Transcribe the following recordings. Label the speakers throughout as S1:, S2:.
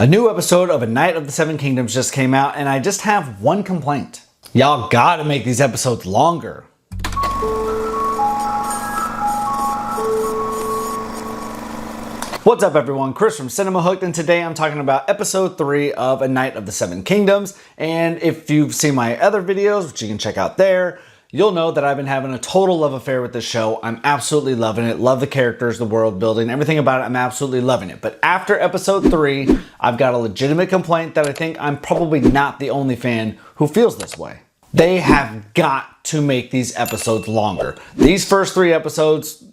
S1: A new episode of A Knight of the Seven Kingdoms just came out, and I just have one complaint. Y'all gotta make these episodes longer. What's up everyone, Chris from Cinema Hooked, and today I'm talking about episode 3 of A Knight of the Seven Kingdoms. And if you've seen my other videos, which you can check out there, you'll know that I've been having a total love affair with this show. I'm absolutely loving it. Love the characters, the world building, everything about it. I'm absolutely loving it. But after episode 3, I've got a legitimate complaint that I think I'm probably not the only fan who feels this way. They have got to make these episodes longer. These first 3 episodes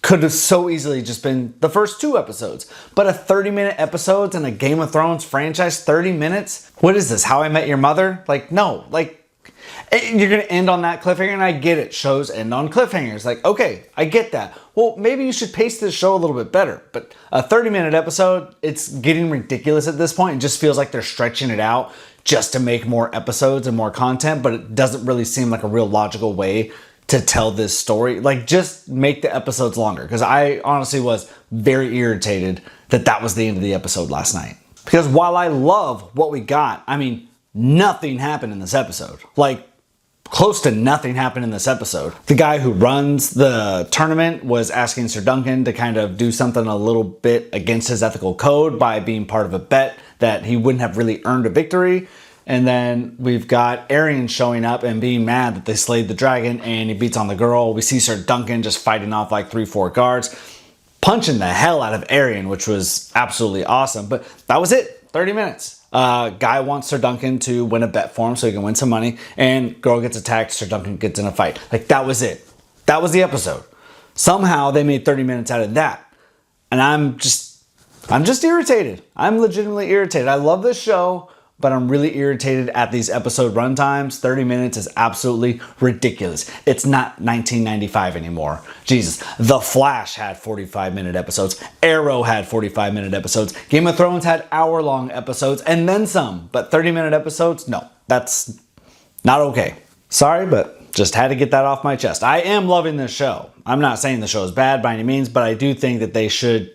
S1: could have so easily just been the first 2 episodes. But a 30-minute episodes in a Game of Thrones franchise, 30 minutes? What is this, How I Met Your Mother? Like, no, like, you're gonna end on that cliffhanger, and I get it. Shows end on cliffhangers. Like, okay, I get that. Well, maybe you should pace this show a little bit better. But a 30-minute episode, it's getting ridiculous at this point. It just feels like they're stretching it out just to make more episodes and more content, but it doesn't really seem like a real logical way to tell this story. Like, just make the episodes longer. Because I honestly was very irritated that that was the end of the episode last night. Because while I love what we got, I mean, nothing happened in this episode. Like, close to nothing happened in this episode. The guy who runs the tournament was asking Sir Duncan to kind of do something a little bit against his ethical code by being part of a bet that he wouldn't have really earned a victory. And then we've got Aerion showing up and being mad that they slayed the dragon and he beats on the girl. We see Sir Duncan just fighting off like 3-4 guards, punching the hell out of Aerion, which was absolutely awesome. But that was it, 30 minutes. Guy wants Sir Duncan to win a bet for him so he can win some money, and girl gets attacked, Sir Duncan gets in a fight. Like, that was it. That was the episode. Somehow they made 30 minutes out of that. And I'm just irritated. I'm legitimately irritated. I love this show, but I'm really irritated at these episode runtimes. 30 minutes is absolutely ridiculous. It's not 1995 anymore. Jesus, The Flash had 45-minute episodes. Arrow had 45-minute episodes. Game of Thrones had hour-long episodes and then some. But 30-minute episodes, no, that's not okay. Sorry, but just had to get that off my chest. I am loving this show. I'm not saying the show is bad by any means, but I do think that they should...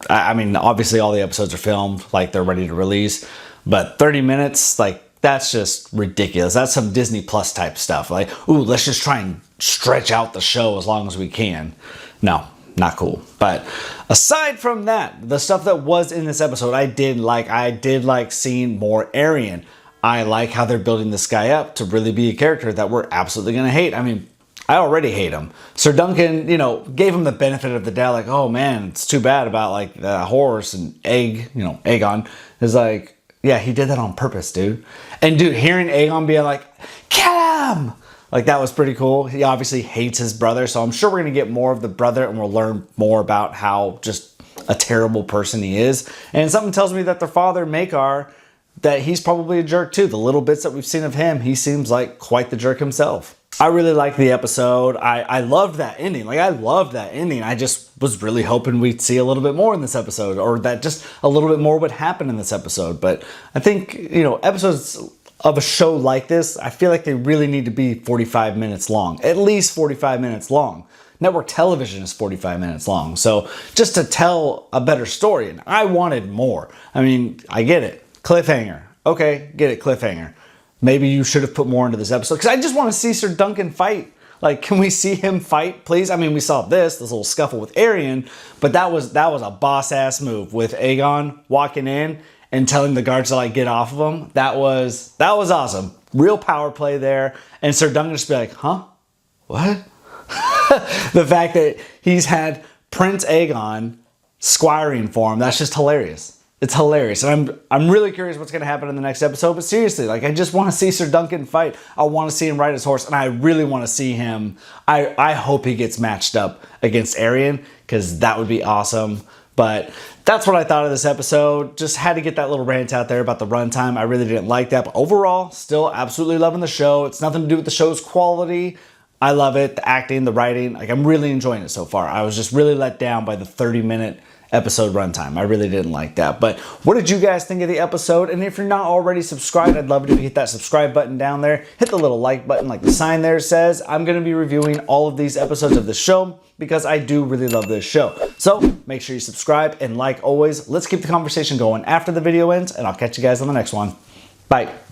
S1: I mean, obviously all the episodes are filmed, like they're ready to release. But 30 minutes, like, that's just ridiculous. That's some Disney Plus type stuff. Like, ooh, let's just try and stretch out the show as long as we can. No, not cool. But aside from that, the stuff that was in this episode, I did like seeing more Aerion. I like how they're building this guy up to really be a character that we're absolutely going to hate. I mean, I already hate him. Sir Duncan, you know, gave him the benefit of the doubt. Like, oh man, it's too bad about like the horse and Aegon is like, yeah, he did that on purpose, dude. And dude, hearing Aegon be like, kill him! Like, that was pretty cool. He obviously hates his brother, so I'm sure we're going to get more of the brother and we'll learn more about how just a terrible person he is. And something tells me that their father, Maekar, that he's probably a jerk too. The little bits that we've seen of him, he seems like quite the jerk himself. I really liked the episode. I loved that ending. Like, I loved that ending. I just was really hoping we'd see a little bit more in this episode, or that just a little bit more would happen in this episode. But I think, you know, episodes of a show like this, I feel like they really need to be 45 minutes long. At least 45 minutes long. Network television is 45 minutes long. So just to tell a better story, and I wanted more. I mean, I get it. Cliffhanger. Okay, get it, cliffhanger. Maybe you should have put more into this episode, because I just want to see Sir Duncan fight. Like, can we see him fight, please? I mean, we saw this little scuffle with Aerion, but that was a boss-ass move with Aegon walking in and telling the guards to, like, get off of him. That was awesome. Real power play there. And Sir Duncan just be like, huh? What? The fact that he's had Prince Aegon squiring for him, that's just hilarious. It's hilarious. And I'm really curious what's going to happen in the next episode. But seriously, like, I just want to see Sir Duncan fight. I want to see him ride his horse. And I really want to see him. I hope he gets matched up against Aerion, because that would be awesome. But that's what I thought of this episode. Just had to get that little rant out there about the runtime. I really didn't like that. But overall, still absolutely loving the show. It's nothing to do with the show's quality. I love it. The acting, the writing. Like, I'm really enjoying it so far. I was just really let down by the 30-minute episode runtime. I really didn't like that. But what did you guys think of the episode? And if you're not already subscribed, I'd love it if you hit that subscribe button down there. Hit the little like button like the sign there says. I'm going to be reviewing all of these episodes of the show because I do really love this show. So make sure you subscribe, and like always, let's keep the conversation going after the video ends, and I'll catch you guys on the next one. Bye.